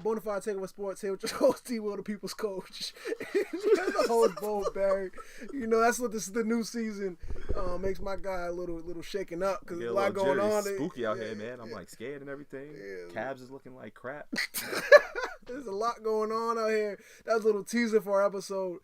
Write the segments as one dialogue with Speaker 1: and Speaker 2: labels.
Speaker 1: Bonafide Takeover Sports here with your host T-Wil, the People's Coach. The host Bold Barry. You know, that's what this is the new season. Makes my guy a little shaken up because there's a lot going on.
Speaker 2: Spooky out here, man. I'm like scared and everything. Yeah. Cabs is looking like crap.
Speaker 1: There's a lot going on out here. That was a little teaser for our episode.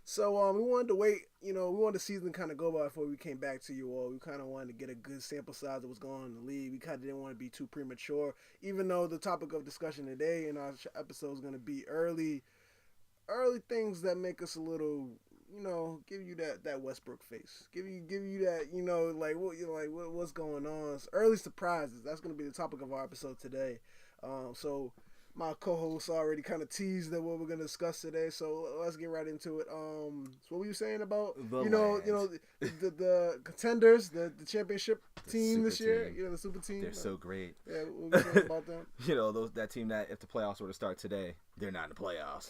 Speaker 1: So we wanted to wait, we wanted the season to kind of go by before we came back to you all. We kind of wanted to get a good sample size of what's going on in the league. We kind of didn't want to be too premature, even though the topic of discussion today in our episode is going to be early things that make us a little, give you that Westbrook face, give you that, what's going on. So early surprises. That's going to be the topic of our episode today. So my co-host already kind of teased that what we're going to discuss today, so let's get right into it. So what were you saying about the contenders, the championship team this year? The super team.
Speaker 2: They're so great.
Speaker 1: Yeah, what were you saying about them?
Speaker 2: That team that if the playoffs were to start today, they're not in the playoffs.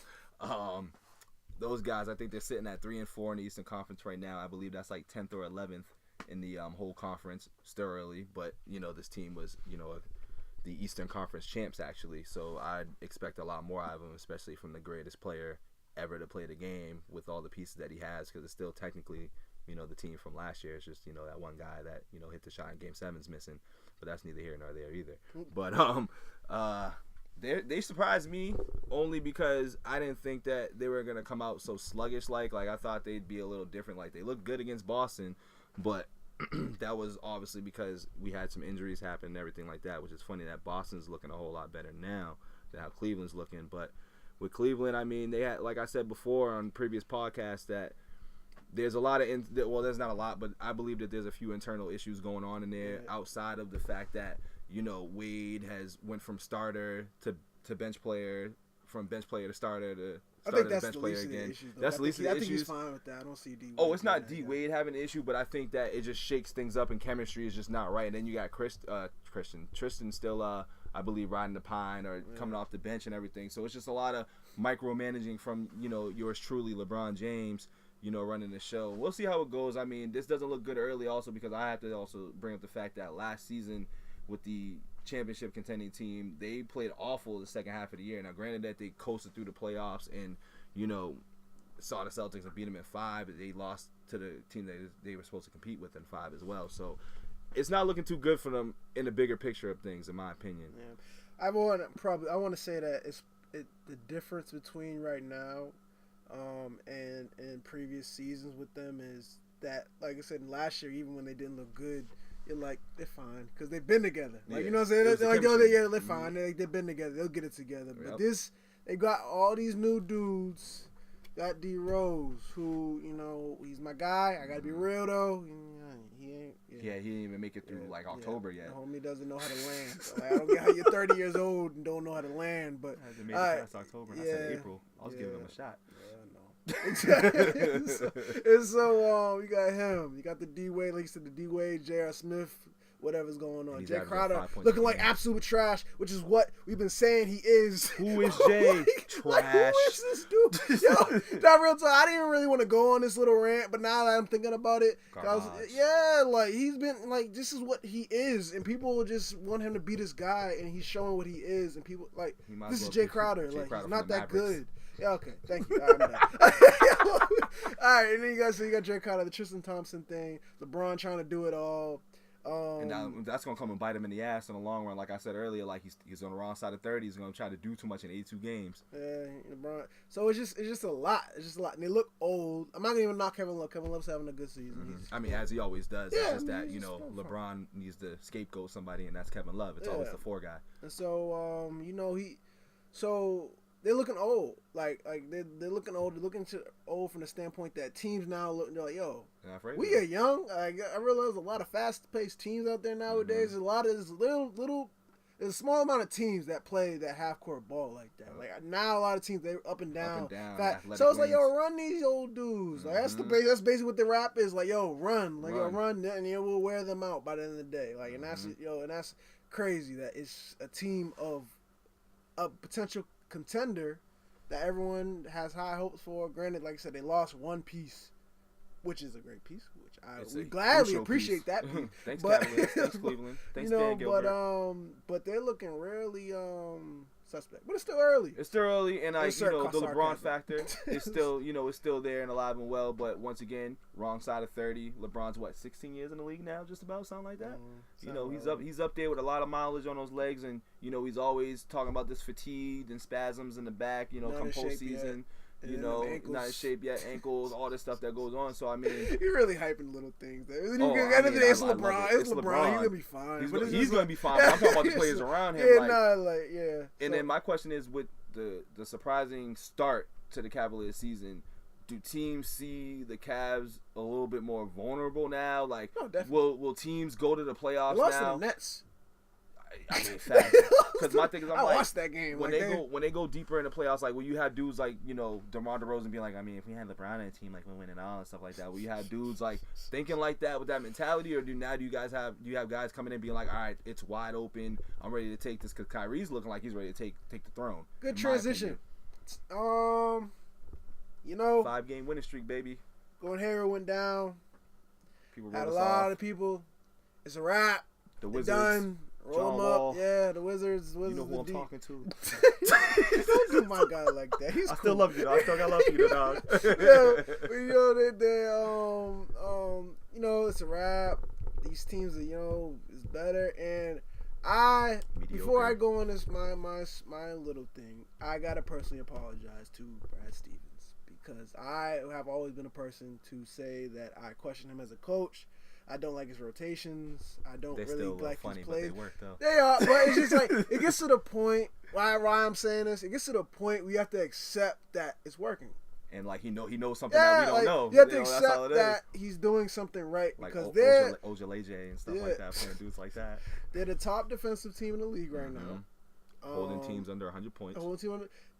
Speaker 2: Those guys, I think they're sitting at 3-4 in the Eastern Conference right now. I believe that's like 10th or 11th in the whole conference. Still early, but this team was the Eastern Conference champs, actually. So I'd expect a lot more out of him, especially from the greatest player ever to play the game with all the pieces that he has, because it's still technically, the team from last year. It's just, that one guy that, hit the shot in Game 7's missing. But that's neither here nor there either. But they surprised me only because I didn't think that they were going to come out so sluggish. Like I thought they'd be a little different. Like, they looked good against Boston, but that was obviously because we had some injuries happen and everything like that, which is funny that Boston's looking a whole lot better now than how Cleveland's looking. But with Cleveland, I mean, they had, like I said before on previous podcasts, that there's a lot of there's not a lot, but I believe that there's a few internal issues going on in there outside of the fact that Wade has went from starter to bench player, from bench player to starter to
Speaker 1: I think that's the least of the issues. That's the least of the issues. I think he's fine with that. I don't see D.
Speaker 2: Oh, it's not D. Wade having an issue, but I think that it just shakes things up and chemistry is just not right. And then you got Tristan still, I believe, riding the pine or coming off the bench and everything. So it's just a lot of micromanaging from, yours truly, LeBron James, running the show. We'll see how it goes. I mean, this doesn't look good early also because I have to also bring up the fact that last season with the championship contending team, they played awful the second half of the year. Now, granted that they coasted through the playoffs and, saw the Celtics and beat them in 5, but they lost to the team that they were supposed to compete with in 5 as well. So it's not looking too good for them in the bigger picture of things, in my opinion.
Speaker 1: Yeah. I want to say that the difference between right now and previous seasons with them is that, like I said, last year, even when they didn't look good, you're like, they're fine because they've been together. Like, you know what I'm saying? They're like, they're fine. They've been together. They'll get it together. Yep. But they got all these new dudes. Got D Rose, who, he's my guy. I got to be real, though. He ain't.
Speaker 2: Yeah, he didn't even make it through, October yet.
Speaker 1: The homie doesn't know how to land. So, I don't get how you're 30 years old and don't know how to land. But
Speaker 2: I made it past October, and I said April. I was giving him a shot.
Speaker 1: So you got him. You got the D Wade, like you said, the D Wade, J.R. Smith, whatever's going on. Jay Crowder looking like absolute trash, which is what we've been saying he is.
Speaker 2: Who is Jay? Trash.
Speaker 1: Who is this dude? Yo, not real talk. I didn't even really want to go on this little rant, but now that I'm thinking about it, he's been like, this is what he is, and people just want him to be this guy, and he's showing what he is, and people like, this is Jay Crowder. Like, he's not that good. Yeah, okay, thank you. All right, and then you got Jay Crowder, the Tristan Thompson thing, LeBron trying to do it all.
Speaker 2: And now that's going to come and bite him in the ass in the long run. Like I said earlier, like he's on the wrong side of 30. He's going to try to do too much in 82 games.
Speaker 1: Yeah, LeBron. So it's just a lot. It's just a lot. And they look old. I'm not going to even knock Kevin Love. Kevin Love's having a good season.
Speaker 2: Mm-hmm. As he always does. Yeah, it's just that, LeBron needs to scapegoat somebody, and that's Kevin Love. It's always the 4 guy.
Speaker 1: And so, they're looking old. Like they're looking old. They're looking old from the standpoint that teams now look. They're like, yo, we are young. I realize there's a lot of fast-paced teams out there nowadays. Mm-hmm. There's a small amount of teams that play that half-court ball like that. Like now, a lot of teams they're up and down. So it's like, yo, run these old dudes. Like that's basically what the rap is. Like, yo, run. Like, yo, run, and we'll wear them out by the end of the day. Like, and that's crazy that it's a team of a potential contender that everyone has high hopes for. Granted, like I said, they lost one piece, which is a great piece, which we gladly appreciate that piece.
Speaker 2: Thanks, Cavaliers. Thanks, Cleveland. Thanks, Dan Gilbert.
Speaker 1: But they're looking really suspect, but it's still early.
Speaker 2: It's still early, and the LeBron factor is still, it's still there and alive and well. But once again, wrong side of 30. LeBron's 16 years in the league now, just about, something like that. He's up there with a lot of mileage on those legs, and he's always talking about this fatigue and spasms in the back. Come postseason. Not in shape yet, ankles, all this stuff that goes on. So, I mean...
Speaker 1: You're really hyping little things. At the end of the day, it's LeBron. It's LeBron. He's going to be fine.
Speaker 2: He's going to be fine. I'm talking about the players around him. And then my question is, with the surprising start to the Cavaliers season, do teams see the Cavs a little bit more vulnerable now? Like, will teams go to the playoffs now?
Speaker 1: Lost to the Nets.
Speaker 2: I mean, facts. Because my thing is, I
Speaker 1: watched that game.
Speaker 2: When they go deeper in the playoffs, like when you have dudes like DeMar DeRozan being like, I mean, if we had LeBron in a team, like we win it all and stuff like that. Will you have dudes like thinking like that with that mentality, or do you have guys coming in being like, all right, it's wide open, I'm ready to take this, because Kyrie's looking like he's ready to take the throne.
Speaker 1: Good transition.
Speaker 2: 5-game winning streak, baby.
Speaker 1: Gordon Hayward went down.
Speaker 2: People
Speaker 1: had a lot of people. It's a wrap.
Speaker 2: The Wizards.
Speaker 1: Done. Roll them up. Yeah, the Wizards.
Speaker 2: You know who I'm talking to.
Speaker 1: Don't do my guy like that. He's
Speaker 2: still love you, dog. I still got love for you, dog.
Speaker 1: It's a wrap. These teams are, is better. And before I go on this, my little thing, I got to personally apologize to Brad Stevens, because I have always been a person to say that I question him as a coach. I don't like his rotations. I don't really like his plays.
Speaker 2: But they work, though.
Speaker 1: They are, but it's just like, it gets to the point, why I'm saying this, it gets to the point we have to accept that it's working.
Speaker 2: And like he knows something that we don't know.
Speaker 1: You have to accept that he's doing something right,
Speaker 2: like
Speaker 1: because they're
Speaker 2: Ojaleje and stuff like that, playing dudes like that.
Speaker 1: They're the top defensive team in the league right now.
Speaker 2: Holding teams under 100 points.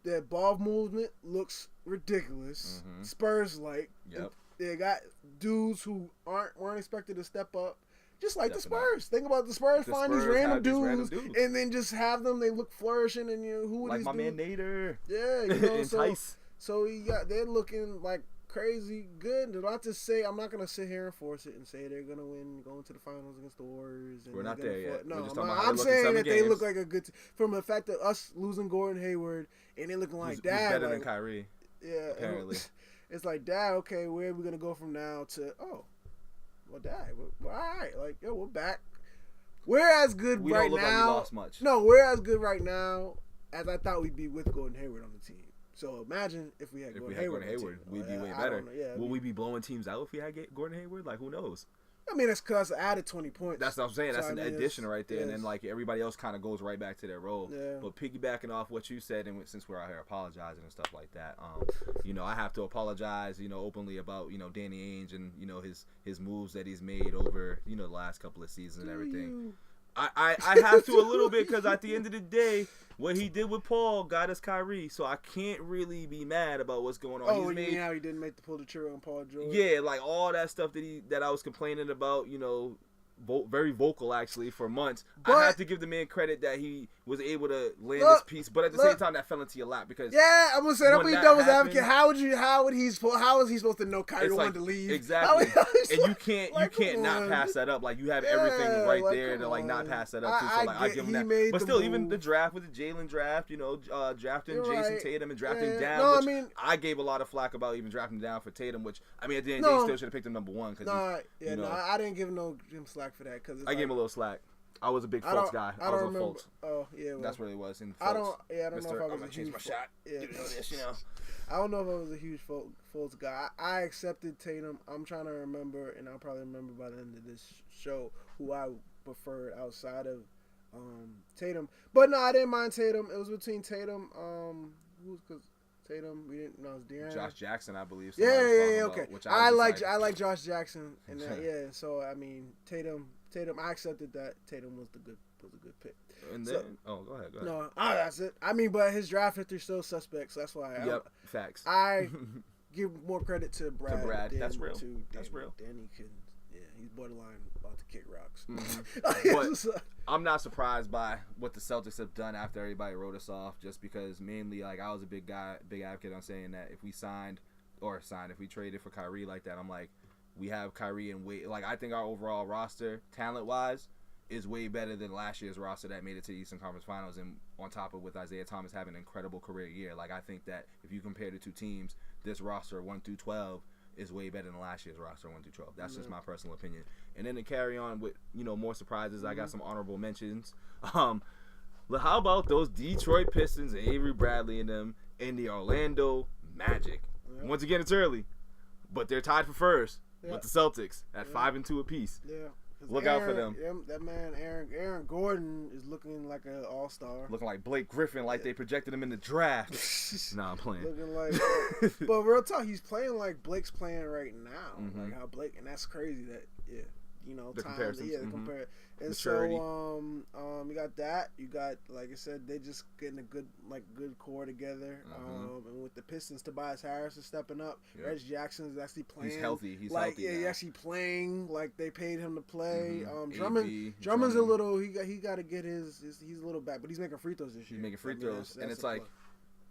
Speaker 1: Their ball movement looks ridiculous. Spurs-like.
Speaker 2: Yep.
Speaker 1: They got dudes who weren't expected to step up, just like the Spurs. Think about the Spurs. Find these random dudes, and then just have them. They look flourishing, and who would
Speaker 2: like
Speaker 1: these
Speaker 2: my
Speaker 1: dudes?
Speaker 2: Man Nader.
Speaker 1: Yeah, so they're looking like crazy good. Not to say, I'm not gonna sit here and force it and say they're gonna win, going to the finals against the Warriors. And
Speaker 2: we're not there yet.
Speaker 1: No, I'm saying that they look like a good from the fact that us losing Gordon Hayward and they looking like that.
Speaker 2: Better than Kyrie.
Speaker 1: Yeah, apparently. It's like, Dad, okay, where are we going to go from now to, Dad, we're all right. Like, we're back. We're as good
Speaker 2: we
Speaker 1: right
Speaker 2: don't look
Speaker 1: now.
Speaker 2: Like we lost much.
Speaker 1: No, we're as good right now as I thought we'd be with Gordon Hayward on the team. So imagine if we had Gordon Hayward,
Speaker 2: we'd be way better. Will we be blowing teams out if we had Gordon Hayward? Like, who knows?
Speaker 1: I mean, that's because I added 20 points.
Speaker 2: That's what I'm saying. That's an addition right there. And then, like, everybody else kind of goes right back to their role.
Speaker 1: Yeah.
Speaker 2: But piggybacking off what you said, and since we're out here apologizing and stuff like that, I have to apologize, openly about, Danny Ainge and, his moves that he's made over, the last couple of seasons and everything. I have to a little bit, because at the end of the day, what he did with Paul got us Kyrie, so I can't really be mad about what's going on.
Speaker 1: Oh, you mean how he didn't pull the trigger on Paul George?
Speaker 2: Yeah, like all that stuff that I was complaining about, very vocal actually for months. But I have to give the man credit that he was able to land this piece, but at the same time that fell into your lap, because
Speaker 1: I'm gonna say that when devil's advocate, how is he supposed to know Kyrie wanted to leave?
Speaker 2: Exactly. And you can't not pass that up. Like, you have everything right there to not pass that up too. So I give him that. But still, even the draft with the Jalen draft, drafting Jason Tatum and drafting down. I gave a lot of flack about even drafting down for Tatum, which at the end of the day, still should have picked him number one.
Speaker 1: I didn't give him slack for that, because
Speaker 2: I gave him a little slack. I was a big Fultz guy. I was a Fultz.
Speaker 1: Oh yeah,
Speaker 2: that's what it was. In
Speaker 1: I don't know if I was
Speaker 2: I'm
Speaker 1: a huge
Speaker 2: my shot.
Speaker 1: Yeah.
Speaker 2: This,
Speaker 1: I don't know if I was a huge Fultz guy. I accepted Tatum. I'm trying to remember, and I'll probably remember by the end of this show who I preferred outside of Tatum. But no, I didn't mind Tatum. It was between Tatum. Tatum, we didn't know, it was De'Aaron.
Speaker 2: Josh Jackson, I believe.
Speaker 1: Yeah, okay.
Speaker 2: About, which
Speaker 1: I like Josh Jackson, and so Tatum, I accepted that Tatum was a good pick.
Speaker 2: And then, go ahead.
Speaker 1: No, that's it. But his draft history still suspect, so that's why.
Speaker 2: Facts.
Speaker 1: I give more credit to Brad.
Speaker 2: That's real.
Speaker 1: That's real. Danny can, he's borderline about to kick rocks.
Speaker 2: But I'm not surprised by what the Celtics have done after everybody wrote us off, just because mainly, like, I was a big advocate on saying that if we if we traded for Kyrie like that, I'm like, we have Kyrie and Wade. Like, I think our overall roster, talent-wise, is way better than last year's roster that made it to the Eastern Conference Finals, and on top of with Isaiah Thomas having an incredible career year. Like, I think that if you compare the two teams, this roster 1 through 12 is way better than last year's roster 1 through 12. That's just my personal opinion. And then to carry on with, more surprises, I got some honorable mentions. How about those Detroit Pistons and Avery Bradley and them in the Orlando Magic? Yeah. Once again, it's early, but they're tied for first with the Celtics at 5-2 apiece.
Speaker 1: Yeah.
Speaker 2: Look out for them.
Speaker 1: That man, Aaron Gordon, is looking like an all-star.
Speaker 2: Looking like Blake Griffin, like they projected him in the draft. Nah, I'm playing.
Speaker 1: Looking like, but real talk, he's playing like Blake's playing right now. Like how Blake, and that's crazy. That the
Speaker 2: comparisons.
Speaker 1: The compare. And
Speaker 2: maturity.
Speaker 1: So you got that. You got, like I said, they just getting a good core together. And with the Pistons, Tobias Harris is stepping up. Yep. Reggie Jackson is actually playing.
Speaker 2: He's healthy. He's
Speaker 1: healthy.
Speaker 2: He's
Speaker 1: actually playing. Like they paid him to play. Drummond's a little. He got to get his. He's a little back, but he's making free throws this year.
Speaker 2: He's making free throws, that's and it's like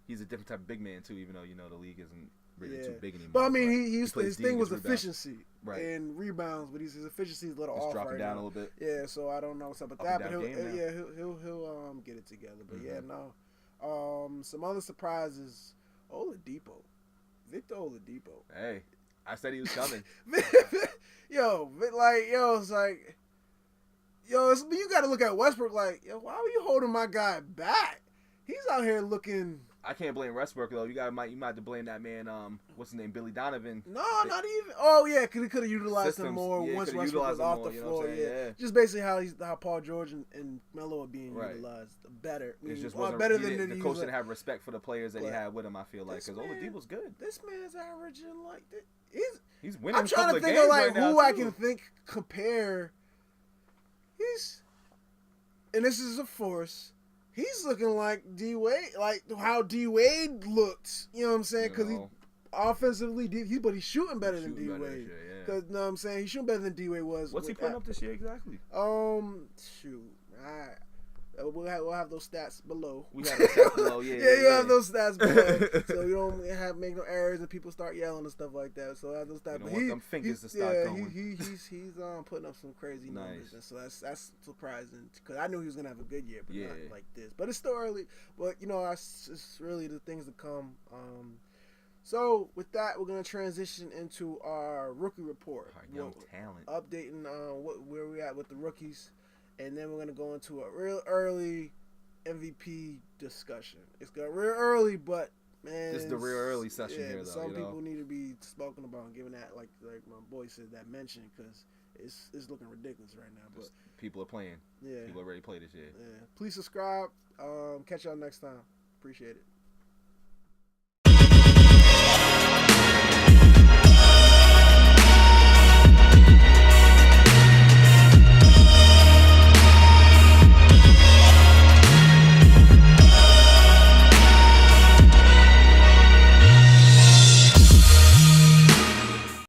Speaker 2: he's a different type of big man too. Even though the league isn't really too big anymore.
Speaker 1: But I mean, his thing was efficiency and rebounds, but his efficiency is a little off
Speaker 2: dropping
Speaker 1: right
Speaker 2: down
Speaker 1: now.
Speaker 2: a little bit.
Speaker 1: Yeah, so I don't know what's up with that, but he'll get it together. But some other surprises. Victor Oladipo.
Speaker 2: Hey, I said he was coming.
Speaker 1: You got to look at Westbrook like, why are you holding my guy back? He's out here looking.
Speaker 2: I can't blame Westbrook though. You might have to blame that man. What's his name? Billy Donovan.
Speaker 1: No, not even. Oh yeah, because he could have utilized him more once Westbrook was off the floor. Yeah, just basically how Paul George and Melo are being utilized better.
Speaker 2: It's just
Speaker 1: better than
Speaker 2: the coach didn't have respect for the players that he had with him. I feel like because Oladipo's good.
Speaker 1: This man's averaging like
Speaker 2: he's winning.
Speaker 1: I'm trying to think of like who I can compare. And this is a force. He's looking like D-Wade, like how D-Wade looked. You know what I'm saying? Because he offensively, but he's shooting better than D-Wade. Because you know what I'm saying? He's shooting better than D-Wade was.
Speaker 2: What's he putting up this year exactly?
Speaker 1: Shoot. We'll have those stats below.
Speaker 2: We have those stats below,
Speaker 1: you have those stats below. So you don't make no errors and people start yelling and stuff like that. So I have those stats.
Speaker 2: You don't want them fingers to start going.
Speaker 1: He's putting up some crazy numbers, and so that's surprising because I knew he was gonna have a good year, but not like this. But it's still early. But it's really the things to come. So with that, we're gonna transition into our rookie report.
Speaker 2: Our young talent.
Speaker 1: Updating where we at with the rookies. And then we're going to go into a real early MVP discussion. It's got real early, but, man.
Speaker 2: This is the real early session here, though.
Speaker 1: Some people need to be spoken about and given that, like my boy said, that mention, because it's looking ridiculous right now. But
Speaker 2: people are playing.
Speaker 1: Yeah.
Speaker 2: People are ready to play this year.
Speaker 1: Yeah. Please subscribe. Catch y'all next time. Appreciate it.